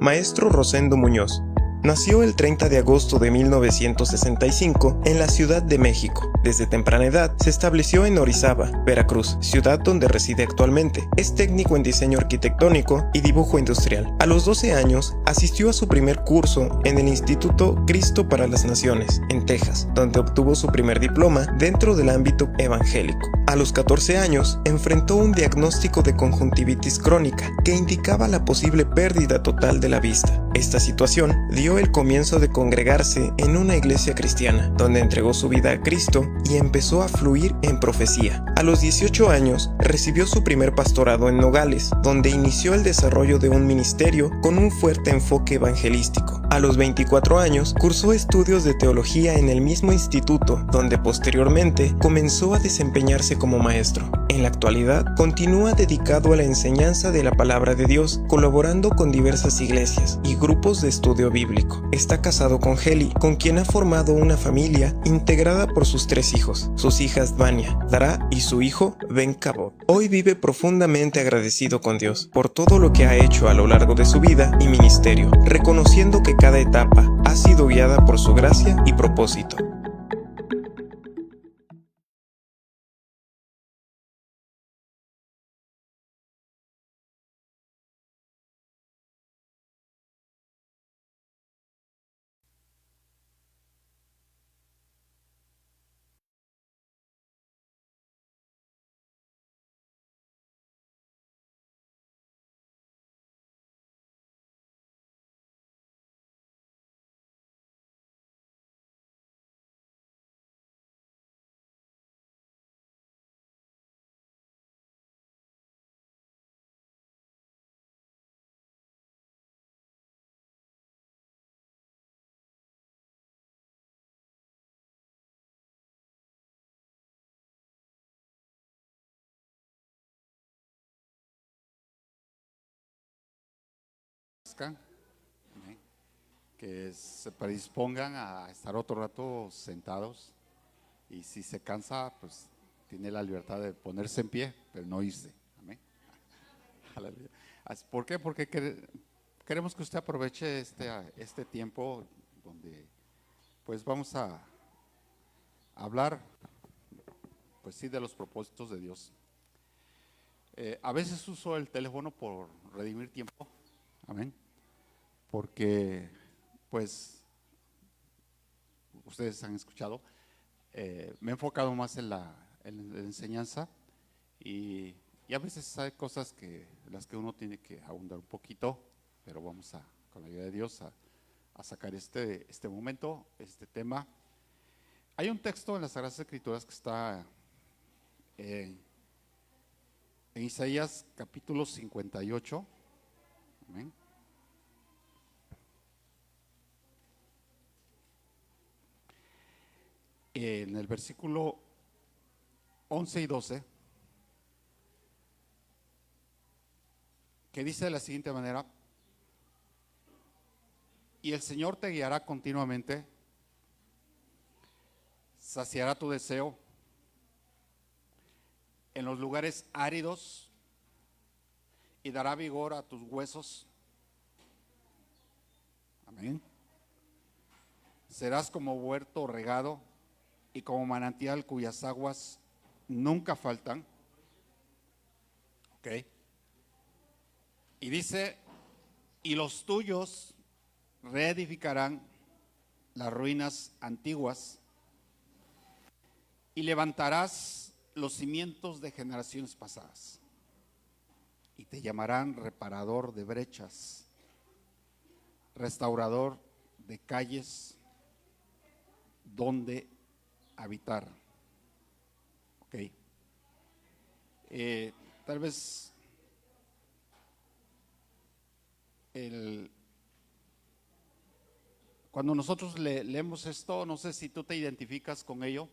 Maestro Rosendo Muñoz. Nació el 30 de agosto de 1965 en la Ciudad de México. Desde temprana edad se estableció en Orizaba, Veracruz, ciudad donde reside actualmente. Es técnico en diseño arquitectónico y dibujo industrial. A los 12 años asistió a su primer curso en el Instituto Cristo para las Naciones, en Texas, donde obtuvo su primer diploma dentro del ámbito evangélico. A los 14 años enfrentó un diagnóstico de conjuntivitis crónica que indicaba la posible pérdida total de la vista. Esta situación dio el comienzo de congregarse en una iglesia cristiana, donde entregó su vida a Cristo y empezó a fluir en profecía. A los 18 años recibió su primer pastorado en Nogales, donde inició el desarrollo de un ministerio con un fuerte enfoque evangelístico. A los 24 años cursó estudios de teología en el mismo instituto, donde posteriormente comenzó a desempeñarse como maestro. En la actualidad continúa dedicado a la enseñanza de la palabra de Dios, colaborando con diversas iglesias y grupos de estudio bíblico. Está casado con Heli, con quien ha formado una familia integrada por sus 3 hijos, sus hijas Vania, Dara y su hijo Ben Cabot. Hoy vive profundamente agradecido con Dios por todo lo que ha hecho a lo largo de su vida y ministerio, reconociendo que cada etapa ha sido guiada por su gracia y propósito. Que se predispongan a estar otro rato sentados, y si se cansa, pues tiene la libertad de ponerse en pie, pero no irse. Amén. Aleluya. ¿Por qué? Porque queremos que usted aproveche este tiempo donde pues vamos a hablar, pues sí, de los propósitos de Dios. A veces uso el teléfono por redimir tiempo. Amén. Porque pues ustedes han escuchado, me he enfocado más en la enseñanza, y a veces hay cosas que las que uno tiene que abundar un poquito, pero vamos con la ayuda de Dios a sacar este momento, este tema. Hay un texto en las Sagradas Escrituras que está en Isaías capítulo 58. Amén. En el versículo 11 y 12, que dice de la siguiente manera: y el Señor te guiará continuamente, saciará tu deseo en los lugares áridos y dará vigor a tus huesos. Amén. Serás como huerto regado y como manantial cuyas aguas nunca faltan. Ok. Y dice: y los tuyos reedificarán las ruinas antiguas, y levantarás los cimientos de generaciones pasadas, y te llamarán reparador de brechas, restaurador de calles donde habitar. Ok. Tal vez cuando nosotros leemos esto, no sé si tú te identificas con ello.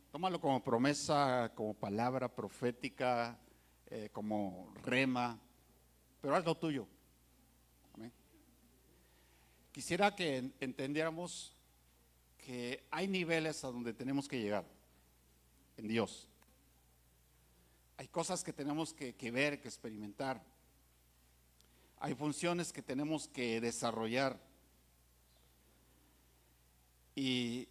Tómalo como promesa, como palabra profética, como rema, pero haz lo tuyo. Amén. Quisiera que entendiéramos que hay niveles a donde tenemos que llegar en Dios. Hay cosas que tenemos que ver, que experimentar. hay funciones que tenemos que desarrollar. Y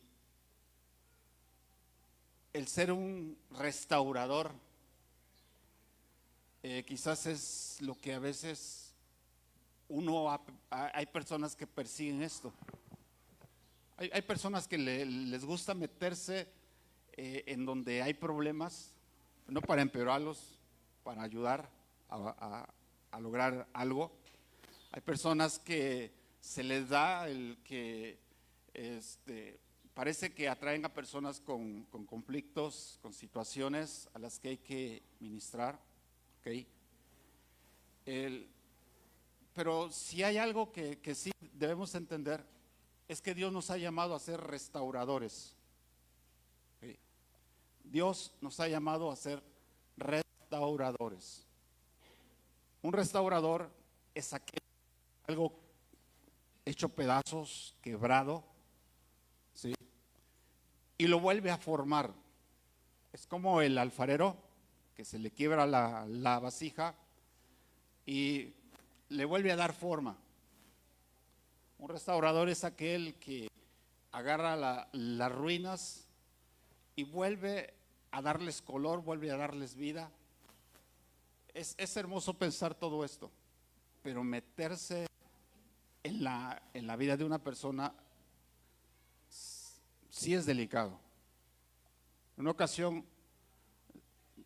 el ser un restaurador quizás es lo que a veces hay personas que persiguen esto. Hay personas que les gusta meterse en donde hay problemas, no para empeorarlos, para ayudar a lograr algo. Hay personas que se les da el que parece que atraen a personas con conflictos, con situaciones a las que hay que ministrar, ¿okay? Pero si hay algo que sí debemos entender, es que Dios nos ha llamado a ser restauradores. ¿Okay? Dios nos ha llamado a ser restauradores. Un restaurador es algo hecho pedazos, quebrado, ¿sí? Y lo vuelve a formar. Es como el alfarero que se le quiebra la vasija y le vuelve a dar forma. Un restaurador es aquel que agarra las ruinas y vuelve a darles color, vuelve a darles vida. Es hermoso pensar todo esto, pero meterse en la vida de una persona sí es delicado. En una ocasión,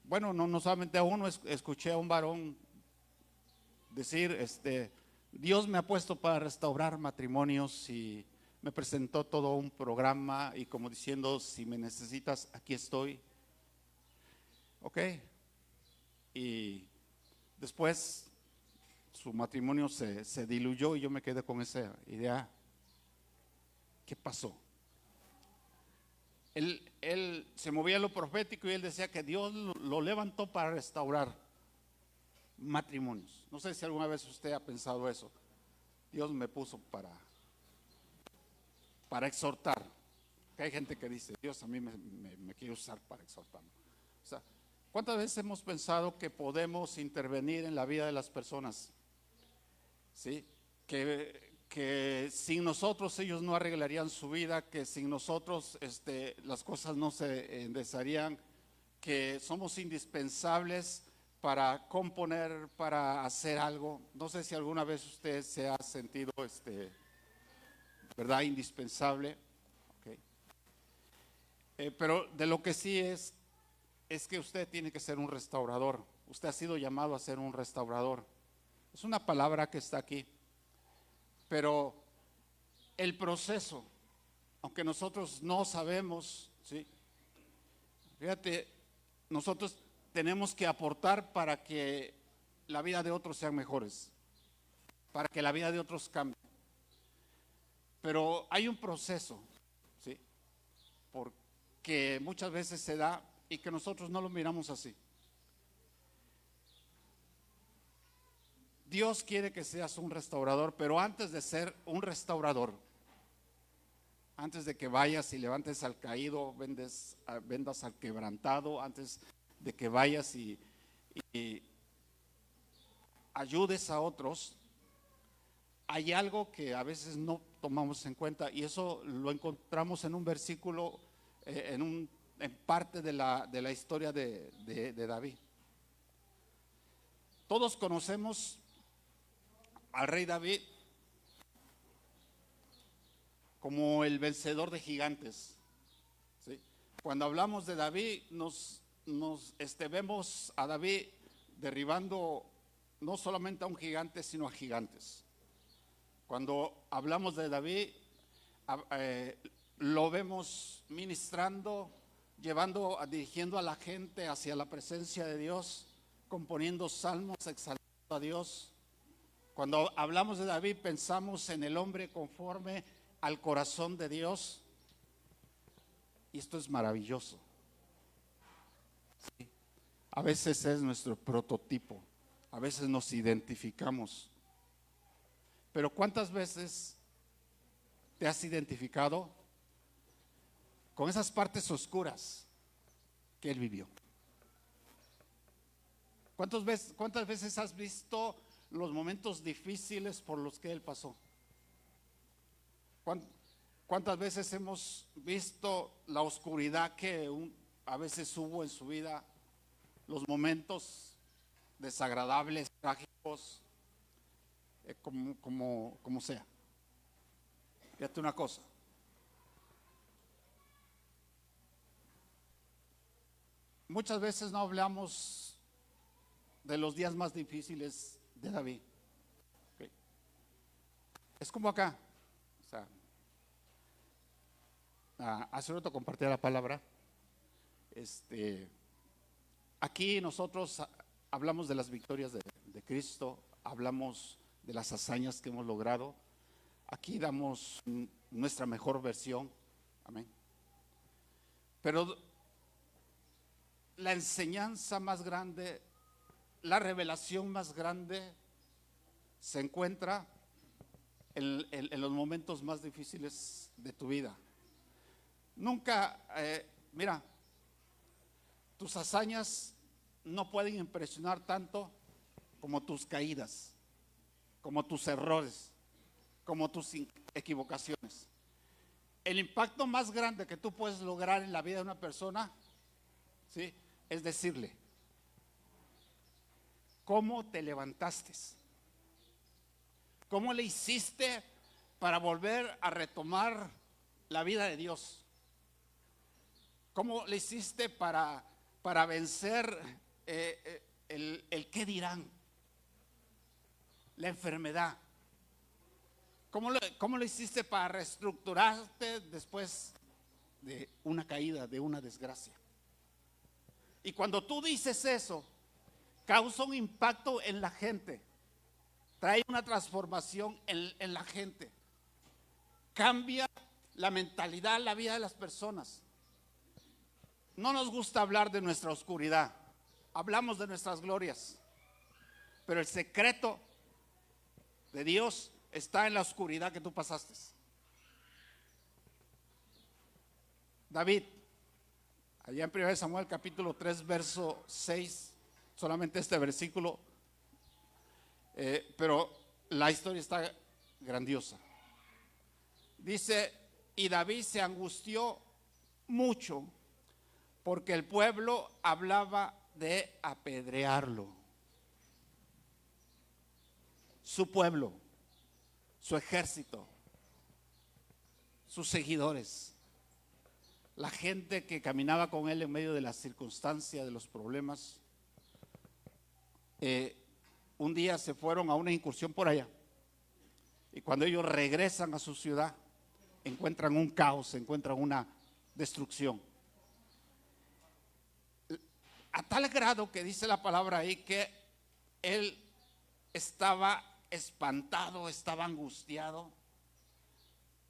bueno, no solamente a uno, escuché a un varón decir, Dios me ha puesto para restaurar matrimonios y me presentó todo un programa y como diciendo, si me necesitas, aquí estoy. Ok. Y después su matrimonio se diluyó y yo me quedé con esa idea. ¿Qué pasó? Él se movía a lo profético y él decía que Dios lo levantó para restaurar matrimonios. No sé si alguna vez usted ha pensado eso. Dios me puso para exhortar. Que hay gente que dice, Dios a mí me quiere usar para exhortar. O sea, ¿cuántas veces hemos pensado que podemos intervenir en la vida de las personas? ¿Sí? Que sin nosotros ellos no arreglarían su vida, que sin nosotros las cosas no se enderezarían, que somos indispensables para componer, para hacer algo. No sé si alguna vez usted se ha sentido, ¿verdad? Indispensable. Okay. Pero de lo que sí es que usted tiene que ser un restaurador. Usted ha sido llamado a ser un restaurador. Es una palabra que está aquí. Pero el proceso, aunque nosotros no sabemos, ¿sí? Fíjate, nosotros tenemos que aportar para que la vida de otros sean mejores, para que la vida de otros cambie. Pero hay un proceso, ¿sí? Porque muchas veces se da y que nosotros no lo miramos así. Dios quiere que seas un restaurador, pero antes de ser un restaurador, antes de que vayas y levantes al caído, vendas al quebrantado, antes de que vayas y ayudes a otros, hay algo que a veces no tomamos en cuenta y eso lo encontramos en un versículo, en parte de la historia de David. Todos conocemos al rey David como el vencedor de gigantes, ¿sí? Cuando hablamos de David vemos a David derribando no solamente a un gigante sino a gigantes. Cuando hablamos de David lo vemos ministrando, dirigiendo a la gente hacia la presencia de Dios, componiendo salmos, exaltando a Dios. Cuando hablamos de David pensamos en el hombre conforme al corazón de Dios y esto es maravilloso. ¿Sí? A veces es nuestro prototipo, a veces nos identificamos, pero ¿cuántas veces te has identificado con esas partes oscuras que él vivió? ¿Cuántas veces has visto los momentos difíciles por los que él pasó. ¿Cuántas veces hemos visto la oscuridad que a veces hubo en su vida, los momentos desagradables, trágicos, como sea? Fíjate una cosa. Muchas veces no hablamos de los días más difíciles de David. Okay. Es como acá. O sea, hace rato compartí la palabra. Aquí nosotros hablamos de las victorias de Cristo, hablamos de las hazañas que hemos logrado. Aquí damos nuestra mejor versión. Amén. Pero la enseñanza más grande, la revelación más grande se encuentra en los momentos más difíciles de tu vida. Nunca, mira, tus hazañas no pueden impresionar tanto como tus caídas, como tus errores, como tus equivocaciones. El impacto más grande que tú puedes lograr en la vida de una persona, ¿sí?, es decirle: ¿cómo te levantaste? ¿Cómo le hiciste para volver a retomar la vida de Dios? ¿Cómo le hiciste para vencer el qué dirán? La enfermedad. ¿Cómo lo hiciste para reestructurarte después de una caída, de una desgracia? Y cuando tú dices eso, causa un impacto en la gente, trae una transformación en la gente, cambia la mentalidad, la vida de las personas. No nos gusta hablar de nuestra oscuridad, hablamos de nuestras glorias, pero el secreto de Dios está en la oscuridad que tú pasaste. David, allá en 1 Samuel capítulo 3 verso 6, solamente este versículo, pero la historia está grandiosa. Dice: y David se angustió mucho porque el pueblo hablaba de apedrearlo. Su pueblo, su ejército, sus seguidores, la gente que caminaba con él en medio de las circunstancias, de los problemas. Un día se fueron a una incursión por allá, y cuando ellos regresan a su ciudad, encuentran un caos, encuentran una destrucción. A tal grado que dice la palabra ahí que él estaba espantado, estaba angustiado,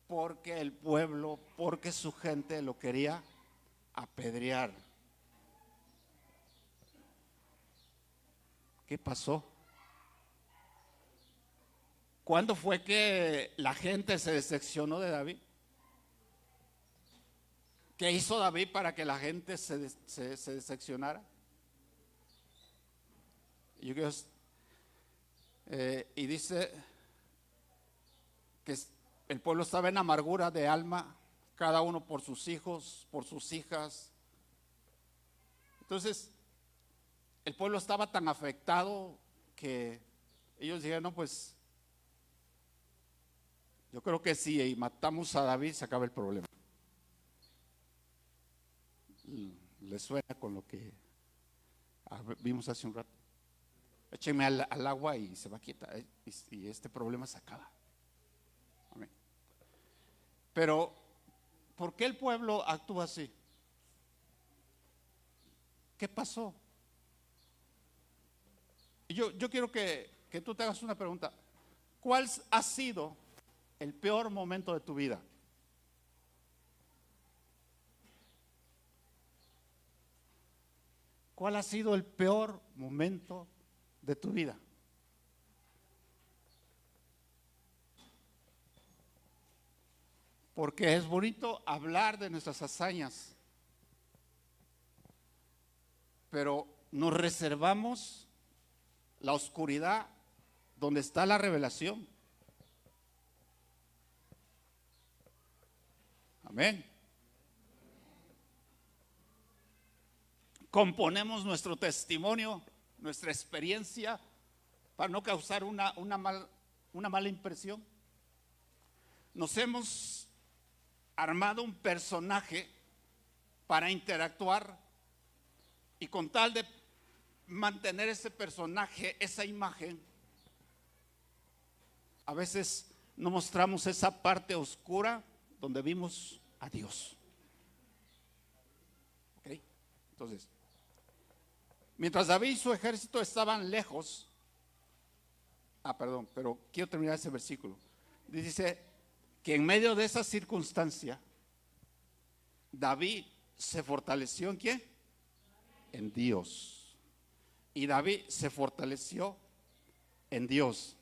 porque el pueblo, porque su gente lo quería apedrear. ¿Qué pasó? ¿Cuándo fue que la gente se decepcionó de David? ¿Qué hizo David para que la gente se decepcionara? Y dice que el pueblo estaba en amargura de alma, cada uno por sus hijos, por sus hijas. Entonces, el pueblo estaba tan afectado que ellos dijeron: no, pues yo creo que si matamos a David se acaba el problema. Le suena con lo que vimos hace un rato. Échenme al agua y se va a quitar, y este problema se acaba. Amén. Pero ¿por qué el pueblo actúa así? ¿Qué pasó? Yo quiero que tú te hagas una pregunta. ¿Cuál ha sido el peor momento de tu vida? ¿Cuál ha sido el peor momento de tu vida? Porque es bonito hablar de nuestras hazañas, pero nos reservamos la oscuridad donde está la revelación. Amén. Componemos nuestro testimonio, nuestra experiencia, para no causar una mala impresión. Nos hemos armado un personaje para interactuar, y con tal de mantener ese personaje, esa imagen, a veces no mostramos esa parte oscura donde vimos a Dios. ¿Ok? Entonces, mientras David y su ejército estaban lejos, pero quiero terminar ese versículo. Dice que en medio de esa circunstancia, David se fortaleció ¿en quién? En Dios. Y David se fortaleció en Dios.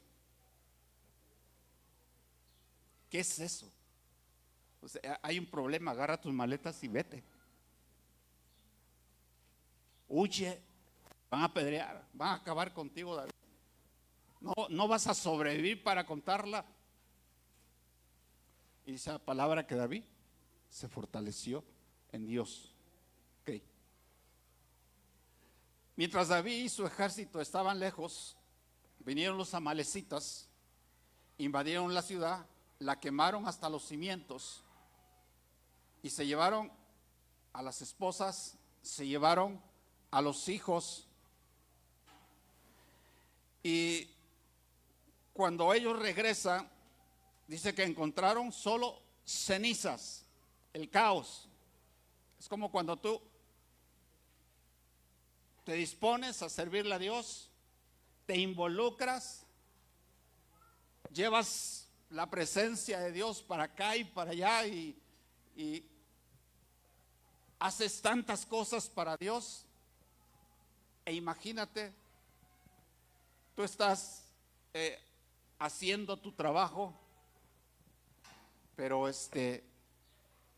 ¿Qué es eso? O sea, hay un problema, agarra tus maletas y vete. Huye, van a apedrear, van a acabar contigo, David. No vas a sobrevivir para contarla. Y dice la palabra que David se fortaleció en Dios. Okay. Mientras David y su ejército estaban lejos, vinieron los amalecitas, invadieron la ciudad, la quemaron hasta los cimientos y se llevaron a las esposas, se llevaron a los hijos. Y cuando ellos regresan, dice que encontraron solo cenizas, el caos. Es como cuando tú te dispones a servirle a Dios, te involucras, llevas la presencia de Dios para acá y para allá y haces tantas cosas para Dios. E imagínate, tú estás haciendo tu trabajo, pero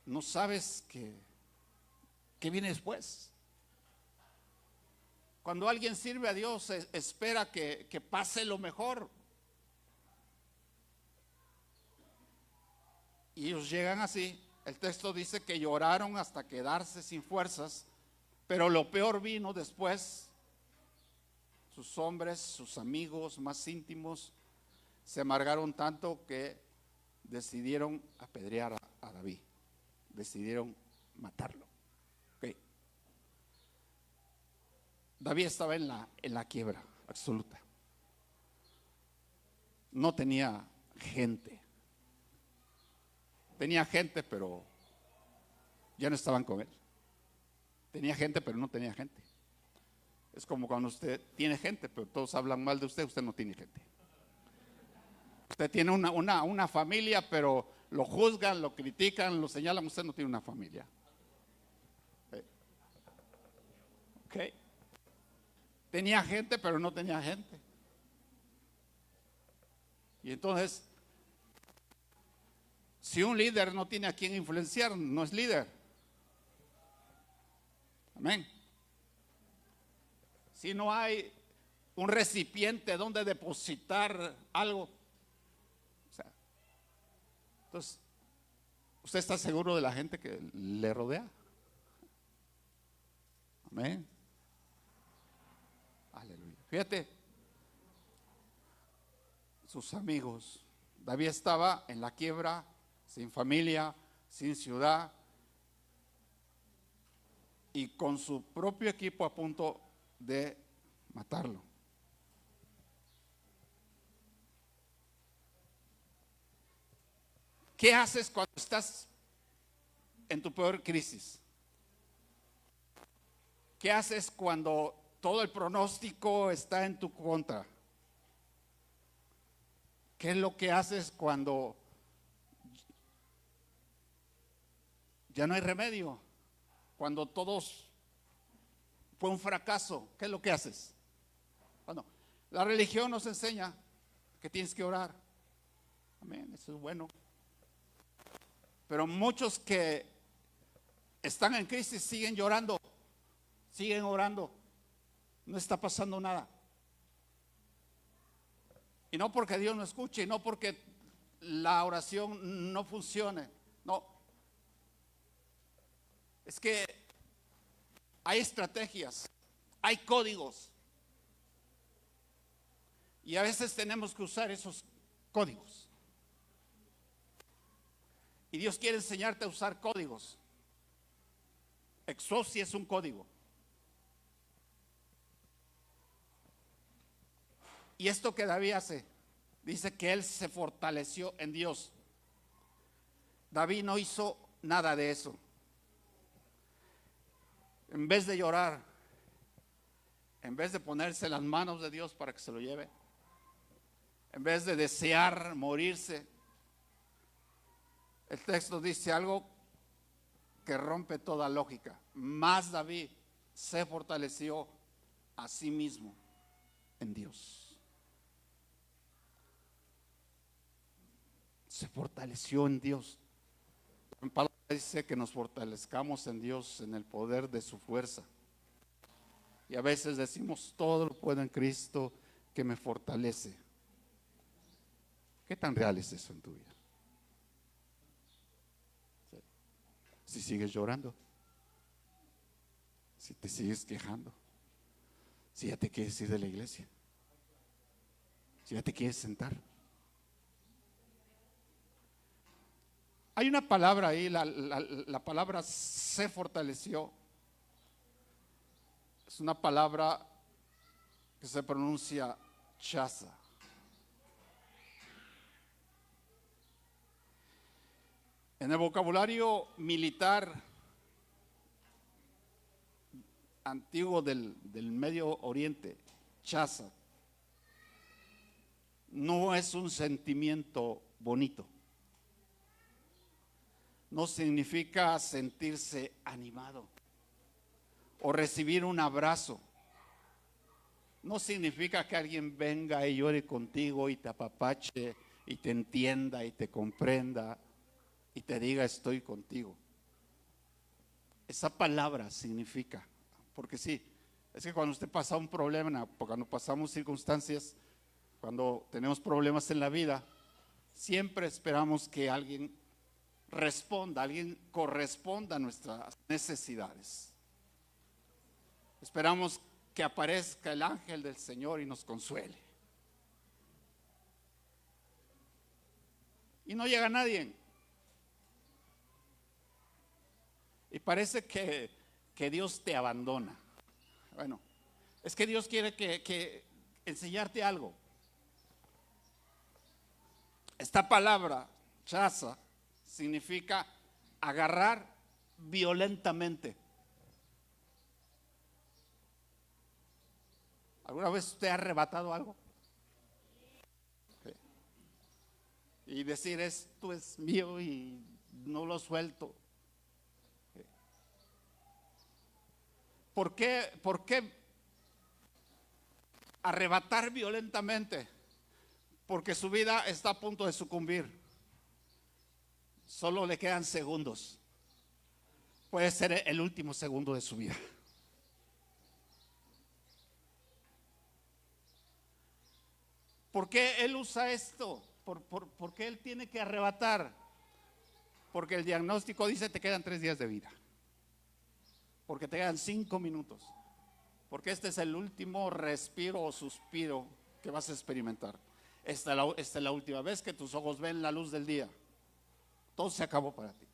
no sabes qué viene después. Cuando alguien sirve a Dios, espera que pase lo mejor. Y ellos llegan así. El texto dice que lloraron hasta quedarse sin fuerzas, pero lo peor vino después. Sus hombres, sus amigos más íntimos se amargaron tanto que decidieron apedrear a David, decidieron matarlo. Okay. David estaba en la quiebra absoluta. No tenía gente. Tenía gente, pero ya no estaban con él. Tenía gente, pero no tenía gente. Es como cuando usted tiene gente, pero todos hablan mal de usted, usted no tiene gente. Usted tiene una familia, pero lo juzgan, lo critican, lo señalan, usted no tiene una familia. Ok. Tenía gente, pero no tenía gente. Y entonces, si un líder no tiene a quien influenciar, no es líder. Amén. Si no hay un recipiente donde depositar algo, entonces, ¿usted está seguro de la gente que le rodea? Amén. Aleluya. Fíjate, sus amigos. David estaba en la quiebra, sin familia, sin ciudad, y con su propio equipo a punto de matarlo. ¿Qué haces cuando estás en tu peor crisis? ¿Qué haces cuando todo el pronóstico está en tu contra? ¿Qué es lo que haces cuando ya no hay remedio? Cuando todos fue un fracaso, ¿qué es lo que haces? Bueno, la religión nos enseña que tienes que orar. Amén, eso es bueno. Pero muchos que están en crisis siguen llorando, siguen orando. No está pasando nada. Y no porque Dios no escuche, y no porque la oración no funcione. No. Es que hay estrategias, hay códigos. Y a veces tenemos que usar esos códigos. Y Dios quiere enseñarte a usar códigos. Exousia es un código. Y esto que David hace, dice que él se fortaleció en Dios. David no hizo nada de eso. En vez de llorar, en vez de ponerse en las manos de Dios para que se lo lleve, en vez de desear morirse, el texto dice algo que rompe toda lógica. Más David se fortaleció a sí mismo en Dios. Se fortaleció en Dios. En palabra dice que nos fortalezcamos en Dios, en el poder de su fuerza. Y a veces decimos, todo lo puedo en Cristo que me fortalece. ¿Qué tan real es eso en tu vida? Si sigues llorando, si te sigues quejando, si ya te quieres ir de la iglesia, si ya te quieres sentar. Hay una palabra ahí, la palabra se fortaleció. Es una palabra que se pronuncia chaza. En el vocabulario militar antiguo del Medio Oriente, chaza no es un sentimiento bonito. No significa sentirse animado o recibir un abrazo. No significa que alguien venga y llore contigo y te apapache y te entienda y te comprenda y te diga estoy contigo. Esa palabra significa, porque sí, es que cuando usted pasa un problema, cuando pasamos circunstancias, cuando tenemos problemas en la vida, siempre esperamos que alguien responda, alguien corresponda a nuestras necesidades. Esperamos que aparezca el ángel del Señor y nos consuele. Y no llega nadie. Y parece que Dios te abandona. Bueno, es que Dios quiere que enseñarte algo. Esta palabra, chaza, significa agarrar violentamente. ¿Alguna vez usted ha arrebatado algo? Sí. Y decir esto es mío y no lo suelto. Sí. ¿Por qué arrebatar violentamente? Porque su vida está a punto de sucumbir. Solo le quedan segundos. Puede ser el último segundo de su vida. ¿Por qué él usa esto? ¿Por qué él tiene que arrebatar? Porque el diagnóstico dice te quedan 3 días de vida. Porque te quedan 5 minutos. Porque este es el último respiro o suspiro que vas a experimentar. Esta es la última vez que tus ojos ven la luz del día. Todo se acabó para ti.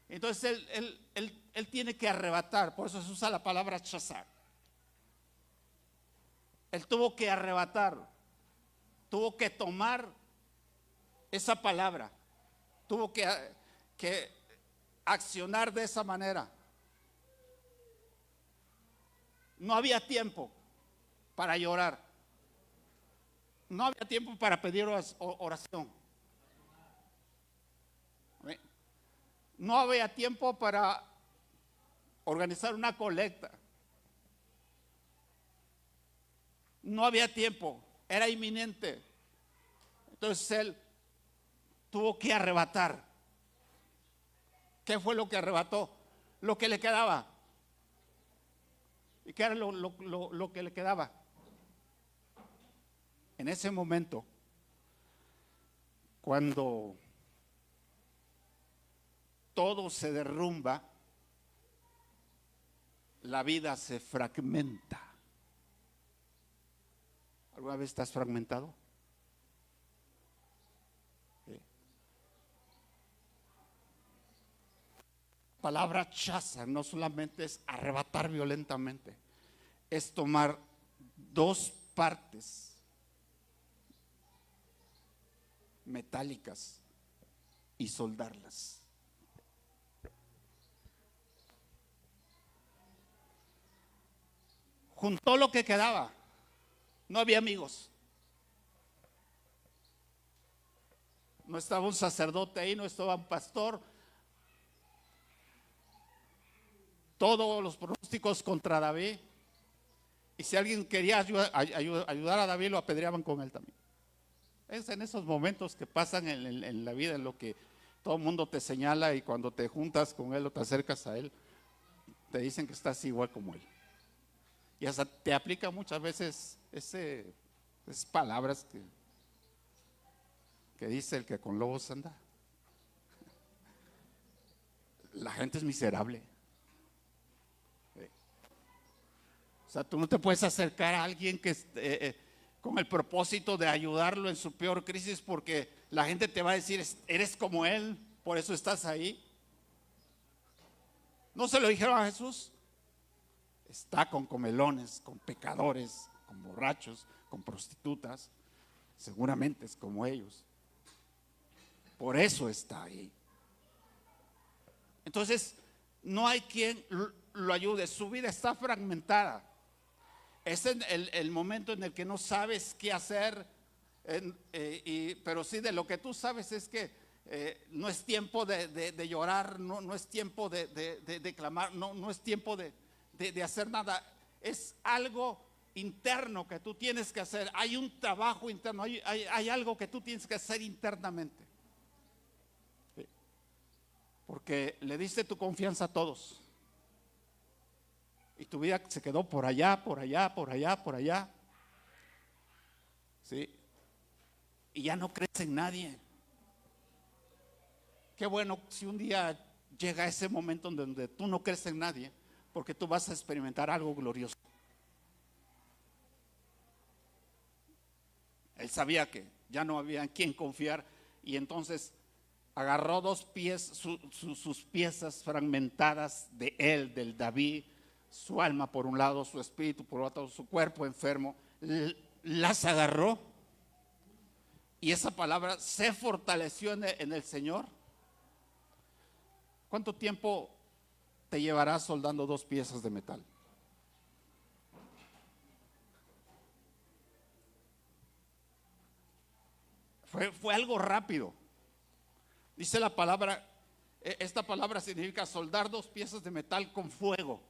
Entonces él tiene que arrebatar. Por eso se usa la palabra chazar. Él tuvo que arrebatar. Tuvo que tomar esa palabra. Tuvo que accionar de esa manera. No había tiempo para llorar. No había tiempo para pedir oración. No había tiempo para organizar una colecta. No había tiempo, era inminente. Entonces él tuvo que arrebatar. ¿Qué fue lo que arrebató? Lo que le quedaba. ¿Y qué era lo que le quedaba? En ese momento, cuando todo se derrumba, la vida se fragmenta. ¿Alguna vez estás fragmentado? ¿Sí? La palabra chaza no solamente es arrebatar violentamente, es tomar dos partes metálicas y soldarlas. Juntó lo que quedaba. No había amigos. No estaba un sacerdote ahí, no estaba un pastor. Todos los pronósticos contra David. Y si alguien quería ayudar a David, lo apedreaban con él también. Es en esos momentos que pasan en la vida, en lo que todo el mundo te señala, y cuando te juntas con él o te acercas a él, te dicen que estás igual como él. Y hasta te aplica muchas veces esas palabras que dice el que con lobos anda. La gente es miserable. O sea, tú no te puedes acercar a alguien que con el propósito de ayudarlo en su peor crisis, porque la gente te va a decir, eres como él, por eso estás ahí. ¿No se lo dijeron a Jesús? Está con comelones, con pecadores, con borrachos, con prostitutas. Seguramente es como ellos. Por eso está ahí. Entonces, no hay quien lo ayude. Su vida está fragmentada. Es el momento en el que no sabes qué hacer. Pero sí, de lo que tú sabes es que no es tiempo de llorar, no es tiempo de clamar, no es tiempo de hacer nada. Es algo interno que tú tienes que hacer. Hay un trabajo interno, hay algo que tú tienes que hacer internamente. ¿Sí? Porque le diste tu confianza a todos. Y tu vida se quedó por allá, por allá, por allá, por allá. ¿Sí? Y ya no crees en nadie. Qué bueno si un día llega ese momento en donde tú no crees en nadie, porque tú vas a experimentar algo glorioso. Él sabía que ya no había en quién confiar, y entonces agarró sus piezas fragmentadas de él, del David, su alma por un lado, su espíritu por otro, su cuerpo enfermo, las agarró, y esa palabra se fortaleció en el Señor. ¿Cuánto tiempo te llevarás soldando dos piezas de metal? Fue algo rápido. Dice la palabra, esta palabra significa soldar dos piezas de metal con fuego.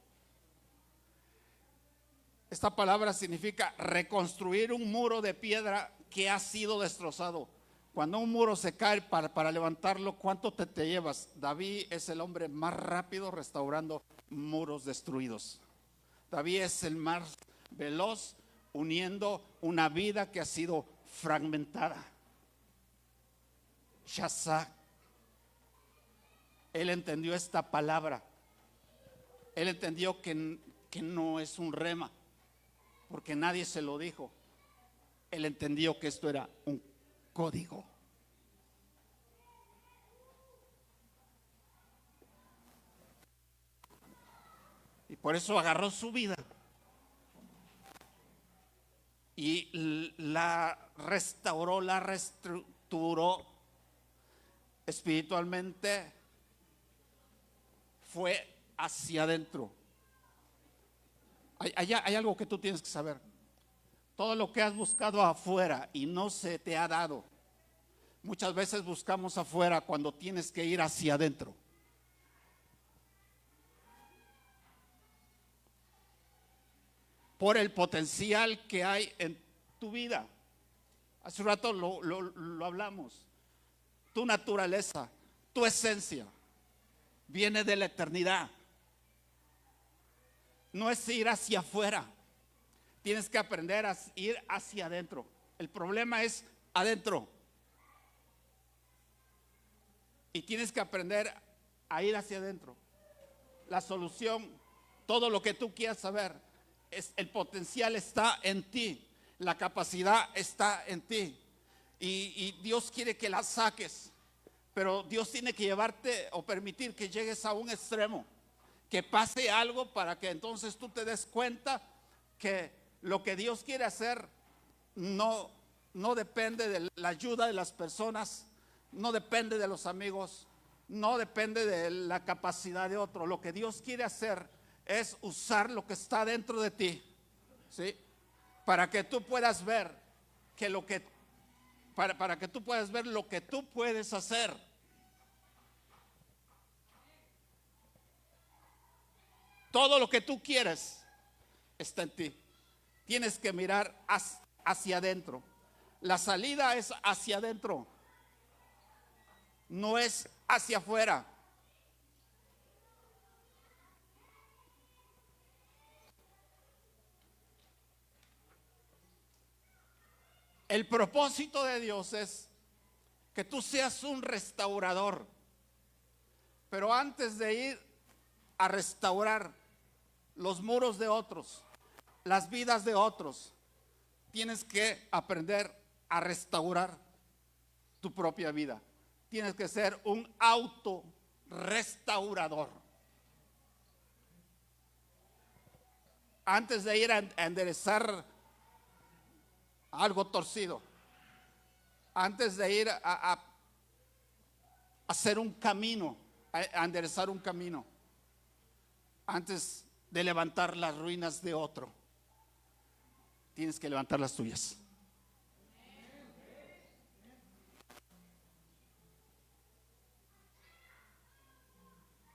Esta palabra significa reconstruir un muro de piedra que ha sido destrozado. Cuando un muro se cae, para levantarlo, ¿cuánto te llevas? David es el hombre más rápido restaurando muros destruidos. David es el más veloz uniendo una vida que ha sido fragmentada. Shazak. Él entendió esta palabra. Él entendió que no es un rema, porque nadie se lo dijo. Él entendió que esto era un código. Y por eso agarró su vida y la restauró, la reestructuró espiritualmente. Fue hacia adentro. Hay algo que tú tienes que saber. Todo lo que has buscado afuera y no se te ha dado, muchas veces buscamos afuera cuando tienes que ir hacia adentro. Por el potencial que hay en tu vida. Hace un rato lo hablamos. Tu naturaleza, tu esencia viene de la eternidad. No es ir hacia afuera. Tienes que aprender a ir hacia adentro. El problema es adentro. Y tienes que aprender a ir hacia adentro. La solución, todo lo que tú quieras saber, el potencial está en ti. La capacidad está en ti. Y Dios quiere que la saques. Pero Dios tiene que llevarte o permitir que llegues a un extremo. Que pase algo para que entonces tú te des cuenta que lo que Dios quiere hacer no depende de la ayuda de las personas, no depende de los amigos, no depende de la capacidad de otro. Lo que Dios quiere hacer es usar lo que está dentro de ti, ¿sí? Para que tú puedas ver que para que tú puedas ver lo que tú puedes hacer. Todo lo que tú quieres está en ti. Tienes que mirar hacia adentro. La salida es hacia adentro, no es hacia afuera. El propósito de Dios es que tú seas un restaurador. Pero antes de ir a restaurar los muros de otros, las vidas de otros, tienes que aprender a restaurar tu propia vida. Tienes que ser un autorrestaurador. Antes de ir a enderezar algo torcido, antes de ir a hacer un camino, a enderezar un camino, antes de levantar las ruinas de otro, tienes que levantar las tuyas.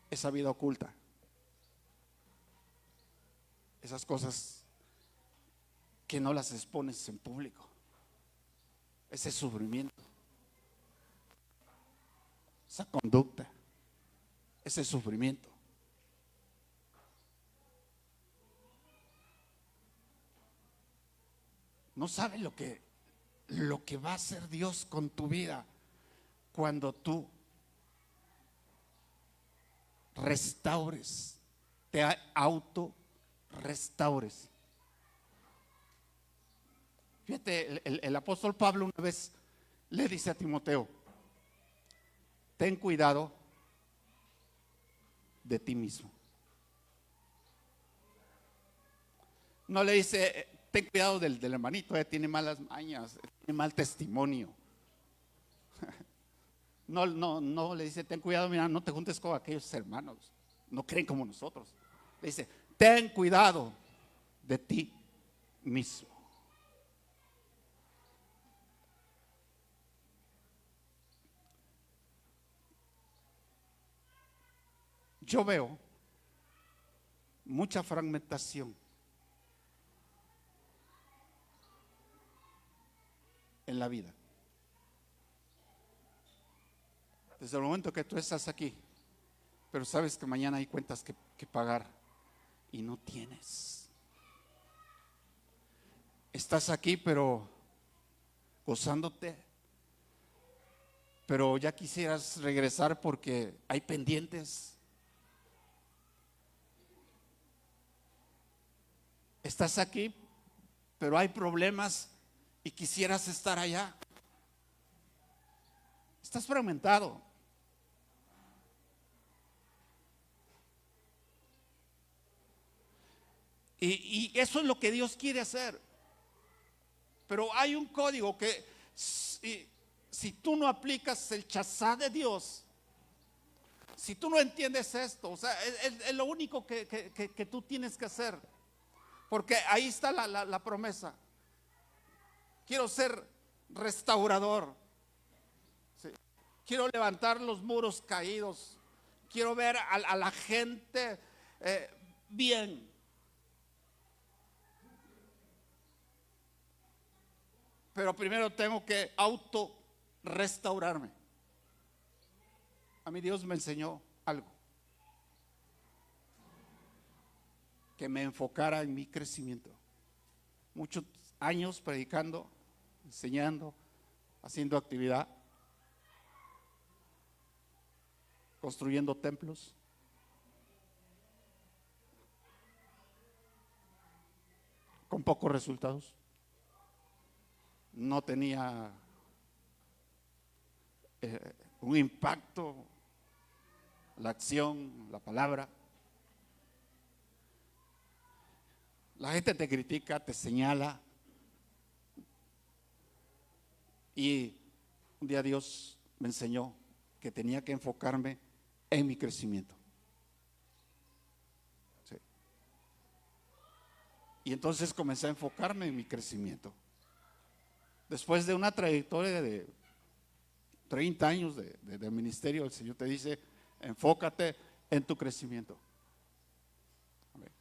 Esa vida oculta, esas cosas que no las expones en público, ese sufrimiento, esa conducta, ese sufrimiento. No sabes lo que va a hacer Dios con tu vida cuando tú restaures, te auto restaures. Fíjate, el apóstol Pablo una vez le dice a Timoteo: ten cuidado de ti mismo. No le dice ten cuidado del hermanito, tiene malas mañas, tiene mal testimonio. No le dice ten cuidado, mira, no te juntes con aquellos hermanos, no creen como nosotros. Le dice ten cuidado de ti mismo. Yo veo mucha fragmentación en la vida. Desde el momento que tú estás aquí, pero sabes que mañana hay cuentas que pagar y no tienes. Estás aquí pero gozándote, pero ya quisieras regresar porque hay pendientes. Estás aquí pero hay problemas y quisieras estar allá. Estás fragmentado. Y eso es lo que Dios quiere hacer. Pero hay un código que si tú no aplicas el chazá de Dios, si tú no entiendes esto, o sea, es lo único que tú tienes que hacer. Porque ahí está la promesa. Quiero ser restaurador. Sí. Quiero levantar los muros caídos. Quiero ver a la gente bien. Pero primero tengo que auto-restaurarme. A mí Dios me enseñó algo. Que me enfocara en mi crecimiento. Muchos años predicando enseñando, haciendo actividad, construyendo templos. Con pocos resultados. No tenía un impacto, la acción, la palabra. La gente te critica, te señala. Y un día Dios me enseñó que tenía que enfocarme en mi crecimiento. Sí. Y entonces comencé a enfocarme en mi crecimiento. Después de una trayectoria de 30 años de ministerio, el Señor te dice, enfócate en tu crecimiento. Amén.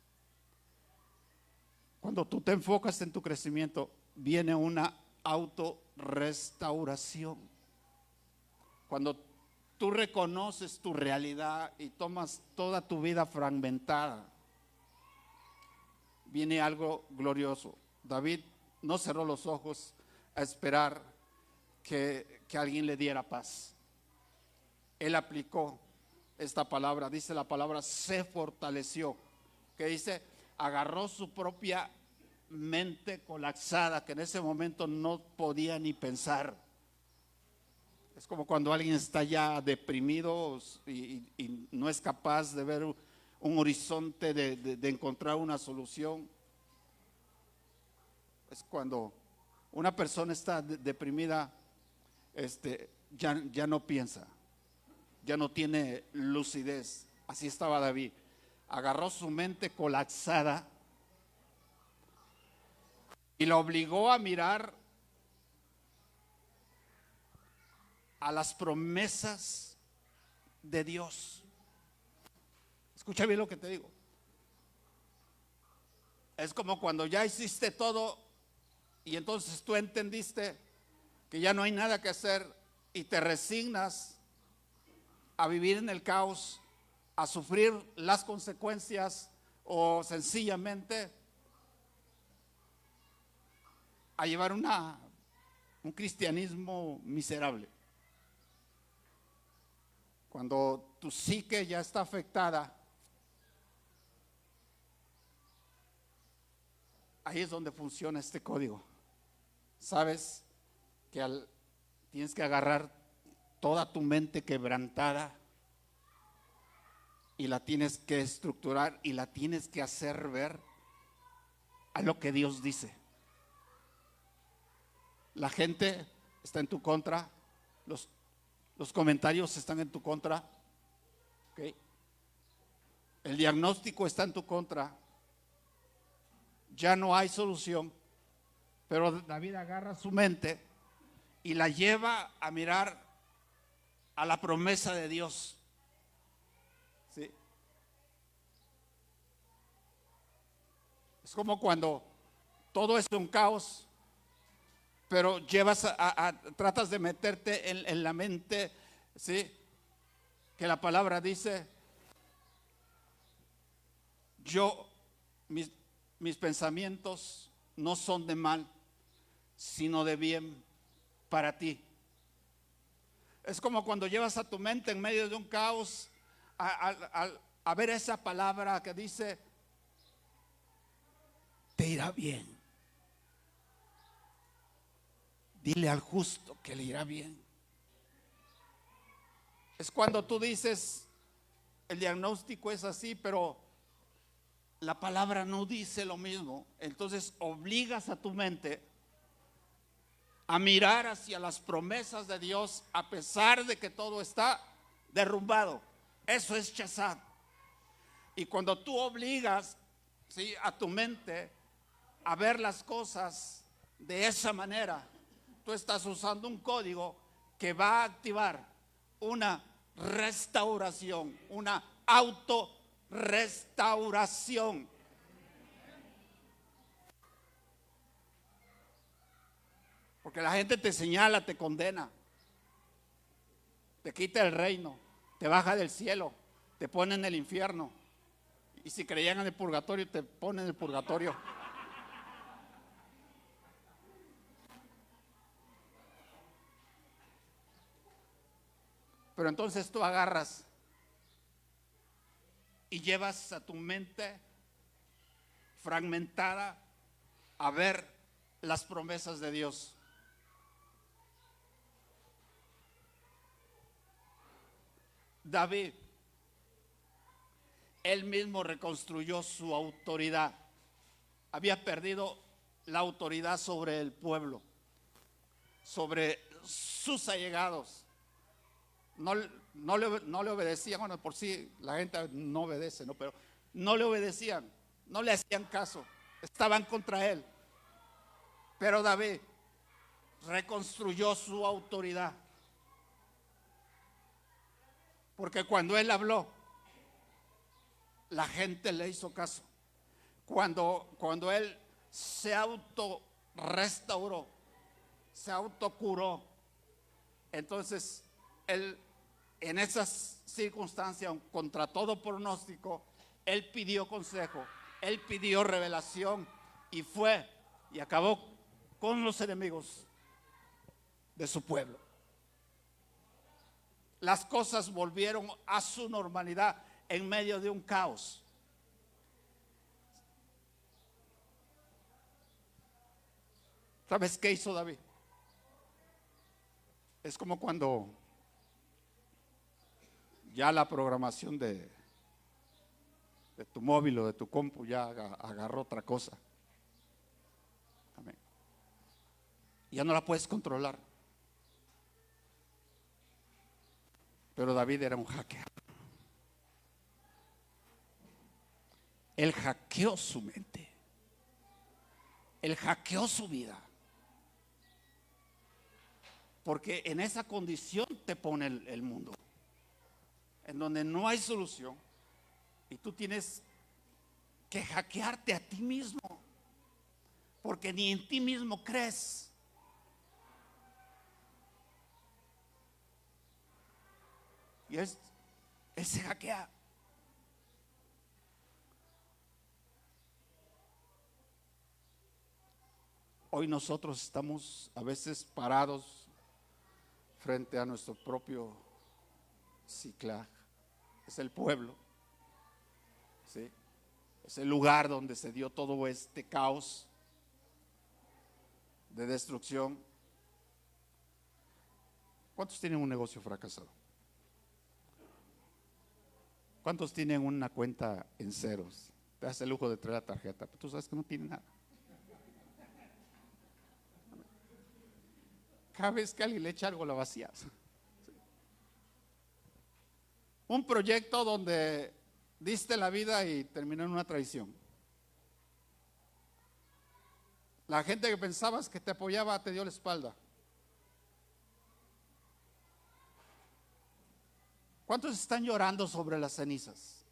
Cuando tú te enfocas en tu crecimiento, viene una autorrestauración. Cuando tú reconoces tu realidad y tomas toda tu vida fragmentada, viene algo glorioso. David no cerró los ojos a esperar que alguien le diera paz. Él aplicó esta palabra, dice la palabra, se fortaleció, que dice, agarró su propia mente colapsada, que en ese momento no podía ni pensar. Es como cuando alguien está ya deprimido y no es capaz de ver un horizonte de encontrar una solución. Es cuando una persona está deprimida, ya no piensa, ya no tiene lucidez. Así estaba David. Agarró su mente colapsada y lo obligó a mirar a las promesas de Dios. Escucha bien lo que te digo. Es como cuando ya hiciste todo y entonces tú entendiste que ya no hay nada que hacer y te resignas a vivir en el caos, a sufrir las consecuencias o sencillamente a llevar un cristianismo miserable. Cuando tu psique ya está afectada, ahí es donde funciona este código. Sabes que tienes que agarrar toda tu mente quebrantada y la tienes que estructurar y la tienes que hacer ver a lo que Dios dice. La gente está en tu contra, los comentarios están en tu contra, ¿okay? El diagnóstico está en tu contra, ya no hay solución, pero David agarra su mente y la lleva a mirar a la promesa de Dios. ¿Sí? Es como cuando todo es un caos, pero tratas de meterte en la mente, ¿sí? Que la palabra dice, mis pensamientos no son de mal, sino de bien para ti. Es como cuando llevas a tu mente en medio de un caos a ver esa palabra que dice, te irá bien. Dile al justo que le irá bien. Es cuando tú dices, el diagnóstico es así, pero la palabra no dice lo mismo. Entonces obligas a tu mente a mirar hacia las promesas de Dios a pesar de que todo está derrumbado. Eso es chazad. Y cuando tú obligas, ¿sí?, a tu mente a ver las cosas de esa manera, tú estás usando un código que va a activar una restauración, una autorrestauración. Porque la gente te señala, te condena, te quita el reino, te baja del cielo, te pone en el infierno. Y si creían en el purgatorio, te pone en el purgatorio. Pero entonces tú agarras y llevas a tu mente fragmentada a ver las promesas de Dios. David, él mismo reconstruyó su autoridad. Había perdido la autoridad sobre el pueblo, sobre sus allegados. No le obedecían. Bueno, por sí la gente no obedece, ¿no? Pero no le obedecían, no le hacían caso, estaban contra él. Pero David reconstruyó su autoridad, porque cuando él habló, la gente le hizo caso. Cuando él se auto restauró, se autocuró, entonces él, en esas circunstancias, contra todo pronóstico, él pidió consejo, él pidió revelación y fue y acabó con los enemigos de su pueblo. Las cosas volvieron a su normalidad en medio de un caos. ¿Sabes qué hizo David? Es como cuando ya la programación de tu móvil o de tu compu ya agarró otra cosa. Amén. Ya no la puedes controlar. Pero David era un hacker. Él hackeó su mente. Él hackeó su vida. Porque en esa condición te pone el mundo, en donde no hay solución, y tú tienes que hackearte a ti mismo, porque ni en ti mismo crees. Y él se hackea. Hoy nosotros estamos a veces parados frente a nuestro propio Ciclag. Es el pueblo, ¿sí? Es el lugar donde se dio todo este caos de destrucción. ¿Cuántos tienen un negocio fracasado? ¿Cuántos tienen una cuenta en ceros? Te das el lujo de traer la tarjeta, pero tú sabes que no tiene nada. Cada vez que alguien le echa algo, la vacías. Un proyecto donde diste la vida y terminó en una traición. La gente que pensabas que te apoyaba te dio la espalda. ¿Cuántos están llorando sobre las cenizas?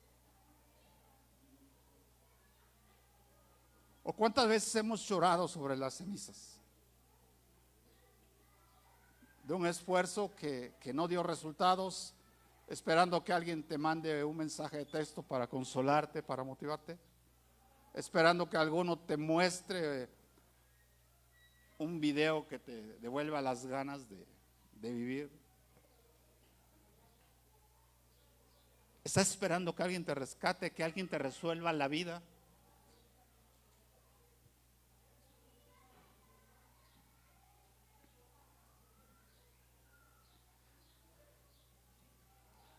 ¿O cuántas veces hemos llorado sobre las cenizas? De un esfuerzo que no dio resultados, esperando que alguien te mande un mensaje de texto para consolarte, para motivarte, esperando que alguno te muestre un video que te devuelva las ganas de vivir. Estás esperando que alguien te rescate, que alguien te resuelva la vida.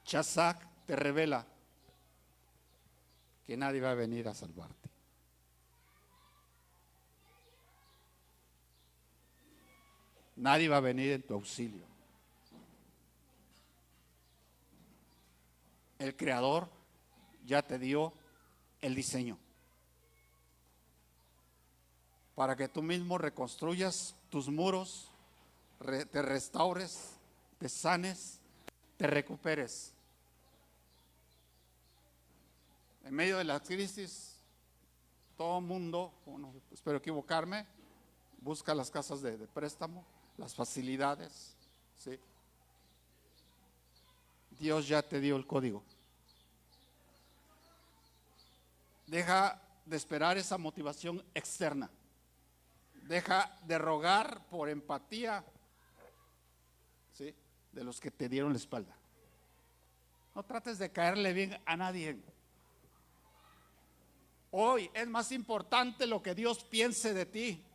Shashak te revela que nadie va a venir a salvarte. Nadie va a venir en tu auxilio. El Creador ya te dio el diseño para que tú mismo reconstruyas tus muros, te restaures, te sanes, te recuperes. En medio de la crisis, todo el mundo, bueno, espero equivocarme, busca las casas de préstamo, las facilidades, ¿sí? Dios ya te dio el código. Deja de esperar esa motivación externa. Deja de rogar por empatía, ¿sí?, de los que te dieron la espalda. No trates de caerle bien a nadie. Hoy es más importante lo que Dios piense de ti.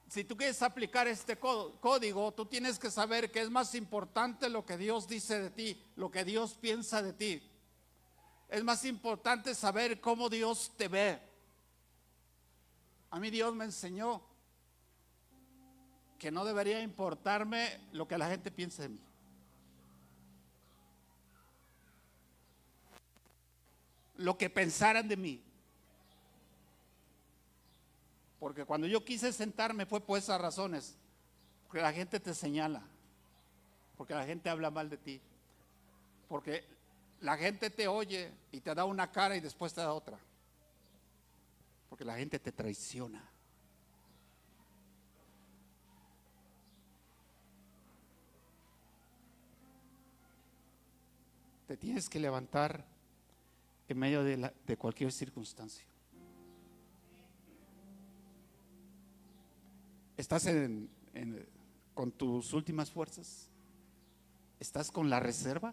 Si tú quieres aplicar este código, tú tienes que saber que es más importante lo que Dios dice de ti, lo que Dios piensa de ti. Es más importante saber cómo Dios te ve. A mí Dios me enseñó que no debería importarme lo que la gente piense de mí. Lo que pensaran de mí. Porque cuando yo quise sentarme fue por esas razones. Porque la gente te señala. Porque la gente habla mal de ti. Porque la gente te oye y te da una cara y después te da otra. Porque la gente te traiciona. Te tienes que levantar en medio de cualquier circunstancia. ¿Estás con tus últimas fuerzas? ¿Estás con la reserva?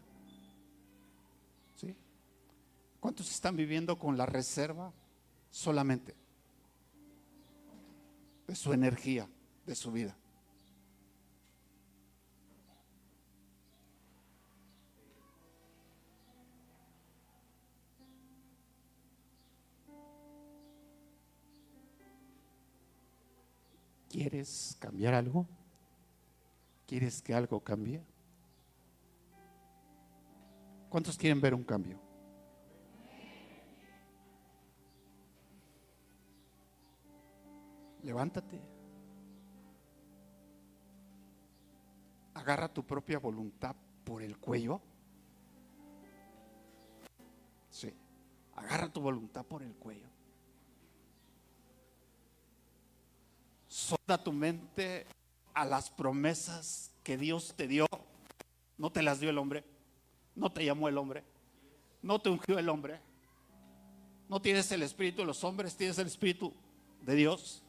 ¿Sí? ¿Cuántos están viviendo con la reserva solamente de su energía, de su vida? ¿Quieres cambiar algo? ¿Quieres que algo cambie? ¿Cuántos quieren ver un cambio? Levántate. Agarra tu propia voluntad por el cuello. Sí. Agarra tu voluntad por el cuello. Solda tu mente a las promesas que Dios te dio. No te las dio el hombre. No te llamó el hombre. No te ungió el hombre. No tienes el espíritu de los hombres, tienes el espíritu de Dios.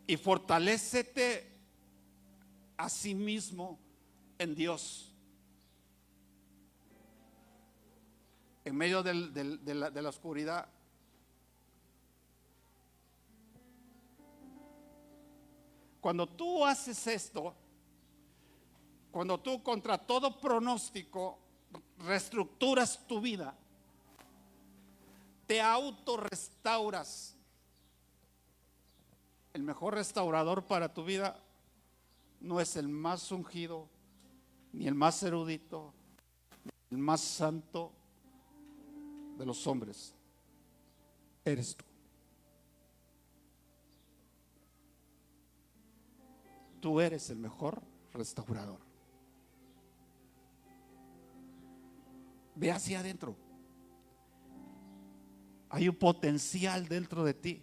Y fortalécete a sí mismo en Dios. En medio de la oscuridad. Cuando tú haces esto, cuando tú contra todo pronóstico reestructuras tu vida, te autorrestauras. El mejor restaurador para tu vida no es el más ungido, ni el más erudito, ni el más santo de los hombres. Eres tú. Tú eres el mejor restaurador. Ve hacia adentro. Hay un potencial dentro de ti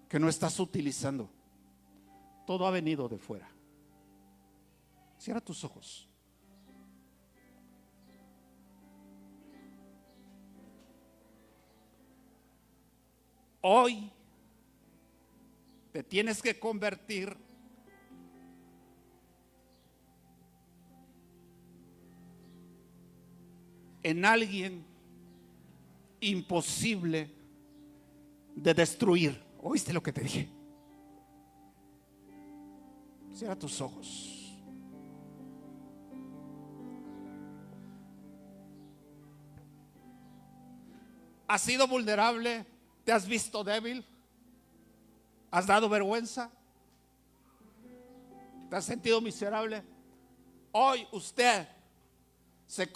que no estás utilizando. Todo ha venido de fuera. Cierra tus ojos. Hoy te tienes que convertir en alguien imposible de destruir. ¿Oíste lo que te dije? Cierra tus ojos. ¿Has sido vulnerable? ¿Te has visto débil? ¿Has dado vergüenza? ¿Te has sentido miserable? Hoy usted se